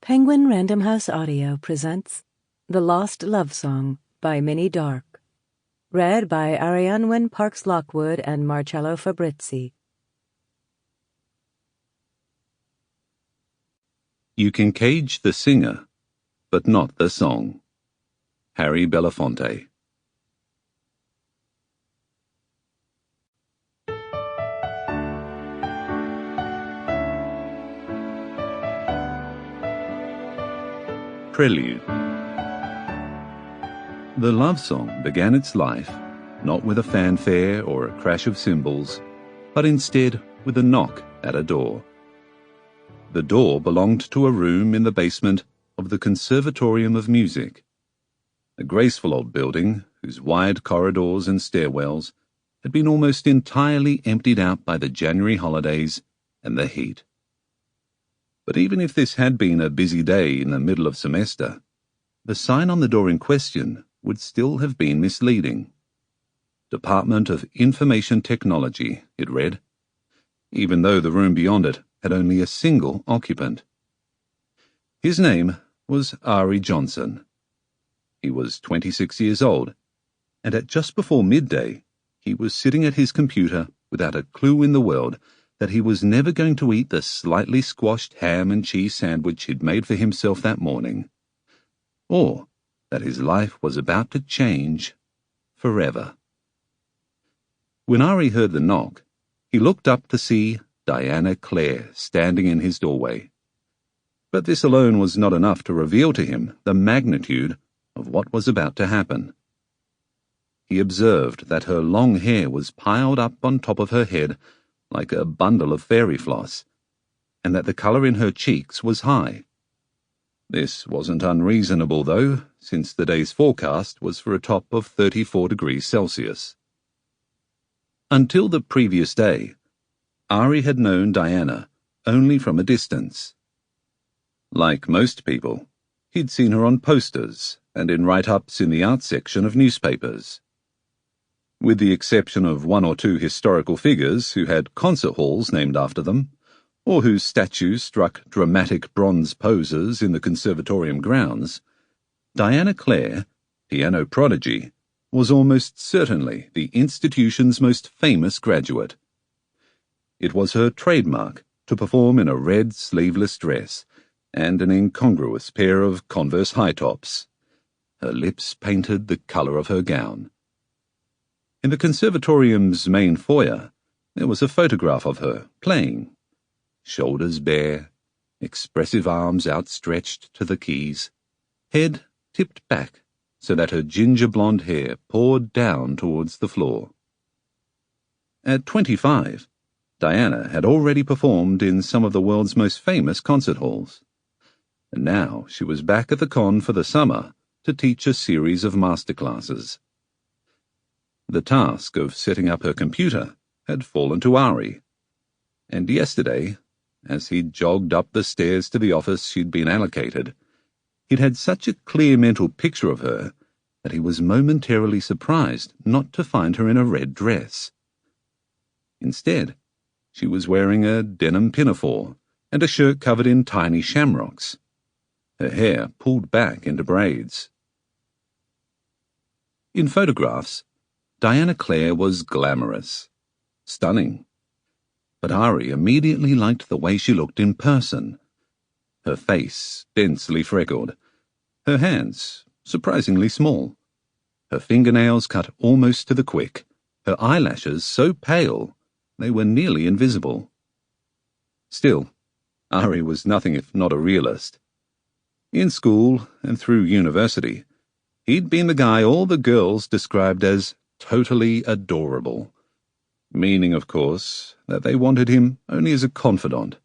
Penguin Random House Audio presents The Lost Love Song by Minnie Darke. Read by Arianwen, Parkes-Lockwood, and Marcello Fabrizi. You can cage the singer, but not the song. Harry Belafonte. Prelude. The love song began its life not with a fanfare or a crash of cymbals, but instead with a knock at a door. The door belonged to a room in the basement of the Conservatorium of Music, a graceful old building whose wide corridors and stairwells had been almost entirely emptied out by the January holidays and the heat. But even if this had been a busy day in the middle of semester, the sign on the door in question would still have been misleading. Department of Information Technology, it read, even though the room beyond it had only a single occupant. His name was Arie Johnson. He was 26 years old, and at just before midday, he was sitting at his computer without a clue in the world that he was never going to eat the slightly squashed ham and cheese sandwich he'd made for himself that morning, or that his life was about to change forever. When Arie heard the knock, he looked up to see Diana Clare standing in his doorway. But this alone was not enough to reveal to him the magnitude of what was about to happen. He observed that her long hair was piled up on top of her head like a bundle of fairy floss, and that the colour in her cheeks was high. This wasn't unreasonable, though, since the day's forecast was for a top of 34 degrees Celsius. Until the previous day, Arie had known Diana only from a distance. Like most people, he'd seen her on posters and in write-ups in the art section of newspapers. With the exception of one or two historical figures who had concert halls named after them, or whose statues struck dramatic bronze poses in the conservatorium grounds, Diana Clare, piano prodigy, was almost certainly the institution's most famous graduate. It was her trademark to perform in a red sleeveless dress and an incongruous pair of Converse high-tops, her lips painted the colour of her gown. In the conservatorium's main foyer, there was a photograph of her playing, shoulders bare, expressive arms outstretched to the keys, head tipped back so that her ginger blonde hair poured down towards the floor. At 25, Diana had already performed in some of the world's most famous concert halls, and now she was back at the con for the summer to teach a series of masterclasses. The task of setting up her computer had fallen to Arie, and yesterday, as he jogged up the stairs to the office she'd been allocated, he'd had such a clear mental picture of her that he was momentarily surprised not to find her in a red dress. Instead, she was wearing a denim pinafore and a shirt covered in tiny shamrocks, her hair pulled back into braids. In photographs, Diana Clare was glamorous, stunning, but Arie immediately liked the way she looked in person. Her face densely freckled, her hands surprisingly small, her fingernails cut almost to the quick, her eyelashes so pale they were nearly invisible. Still, Arie was nothing if not a realist. In school and through university, he'd been the guy all the girls described as totally adorable, meaning, of course, that they wanted him only as a confidant,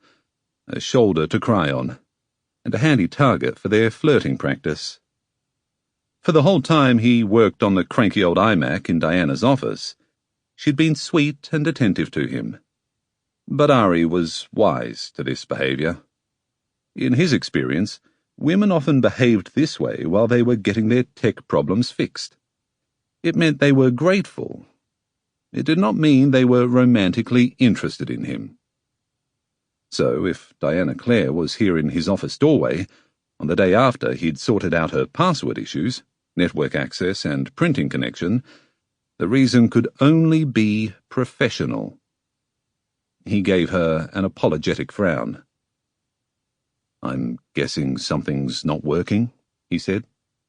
a shoulder to cry on, and a handy target for their flirting practice. For the whole time he worked on the cranky old iMac in Diana's office, she'd been sweet and attentive to him. But Arie was wise to this behaviour. In his experience, women often behaved this way while they were getting their tech problems fixed. It meant they were grateful. It did not mean they were romantically interested in him. So, if Diana Clare was here in his office doorway, On the day after he'd sorted out her password issues, network access and printing connection, the reason could only be professional. He gave her an apologetic frown. "I'm guessing something's not working," he said.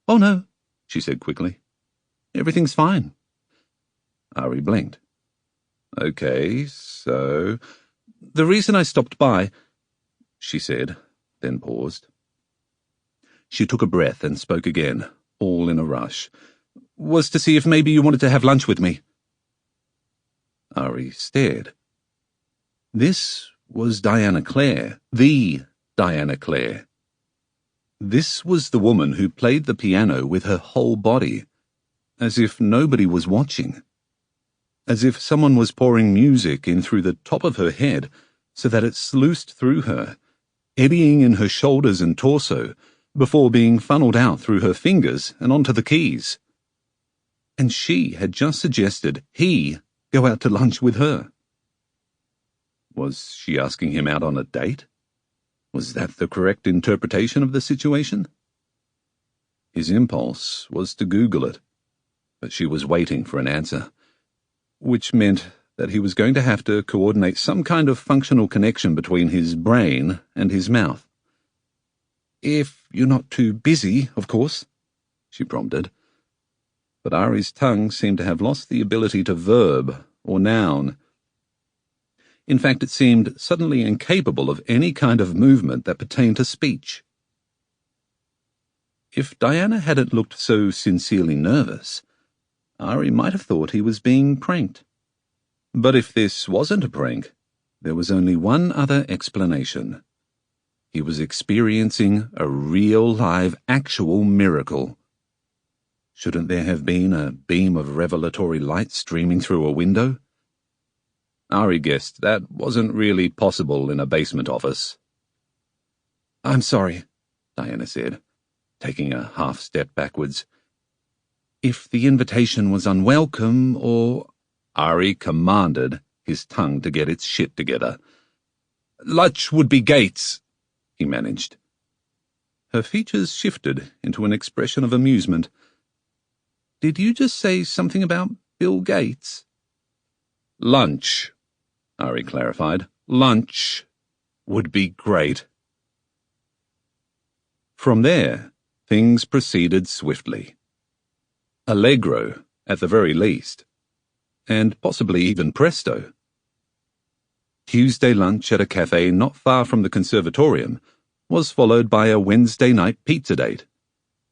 "Oh no," she said quickly. "Everything's fine." Arie blinked. "Okay, so the reason I stopped by," she said, then paused. She took a breath and spoke again, all in a rush, "was to see if maybe you wanted to have lunch with me." Arie stared. This was Diana Clare, the Diana Clare. This was the woman who played the piano with her whole body, as if nobody was watching, as if someone was pouring music in through the top of her head so that it sluiced through her, eddying in her shoulders and torso, before being funneled out through her fingers and onto the keys. And she had just suggested he go out to lunch with her. Was she asking him out on a date? Was that the correct interpretation of the situation? His impulse was to Google it, but she was waiting for an answer, which meant that he was going to have to coordinate some kind of functional connection between his brain and his mouth. "If you're not too busy, of course," she prompted. But Arie's tongue seemed to have lost the ability to verb or noun. In fact, it seemed suddenly incapable of any kind of movement that pertained to speech. If Diana hadn't looked so sincerely nervous, Arie might have thought he was being pranked. But if this wasn't a prank, there was only one other explanation. He was experiencing a real, live, actual miracle. Shouldn't there have been a beam of revelatory light streaming through a window? Arie guessed that wasn't really possible in a basement office. "I'm sorry," Diana said, taking a half step backwards. "If the invitation was unwelcome or—" Arie commanded his tongue to get its shit together. "Lunch would be Gates," he managed. Her features shifted into an expression of amusement. "Did you just say something about Bill Gates?" "Lunch," Arie clarified. "Lunch would be great." From there, things proceeded swiftly. Allegro, at the very least, and possibly even presto. Tuesday lunch at a cafe not far from the conservatorium was followed by a Wednesday night pizza date,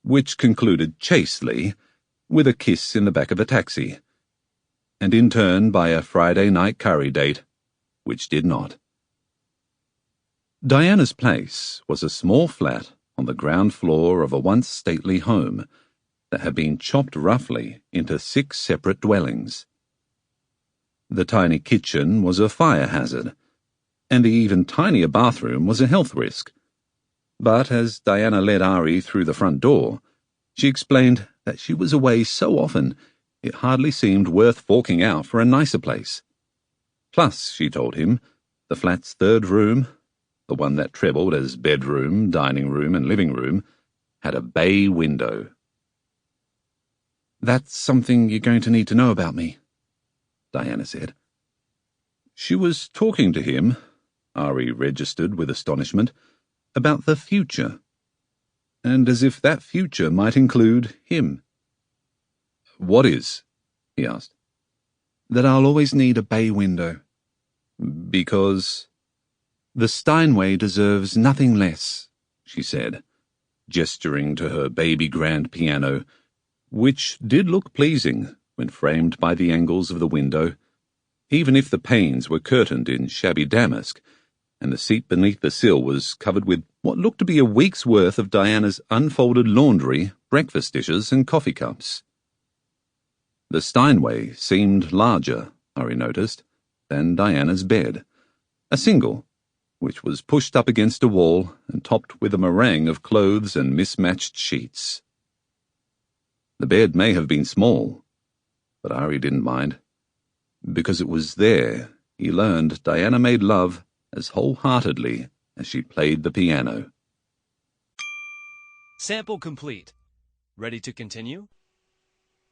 which concluded chastely with a kiss in the back of a taxi, and in turn by a Friday night curry date, which did not. Diana's place was a small flat on the ground floor of a once stately home that had been chopped roughly into 6 separate dwellings. The tiny kitchen was a fire hazard, and the even tinier bathroom was a health risk. But as Diana led Arie through the front door, she explained that she was away so often it hardly seemed worth forking out for a nicer place. Plus, she told him, the flat's 3rd room, the one that trebled as bedroom, dining room, and living room, had a bay window. "That's something you're going to need to know about me," Diana said. She was talking to him, Arie registered with astonishment, about the future, and as if that future might include him. "What is?" he asked. "That I'll always need a bay window." "Because—" "The Steinway deserves nothing less," she said, gesturing to her baby grand piano, which did look pleasing when framed by the angles of the window, even if the panes were curtained in shabby damask, and the seat beneath the sill was covered with what looked to be a week's worth of Diana's unfolded laundry, breakfast dishes, and coffee cups. The Steinway seemed larger, Arie noticed, than Diana's bed, a single, which was pushed up against a wall and topped with a meringue of clothes and mismatched sheets. The bed may have been small, but Arie didn't mind, because it was there he learned Diana made love as wholeheartedly as she played the piano. Sample complete. Ready to continue?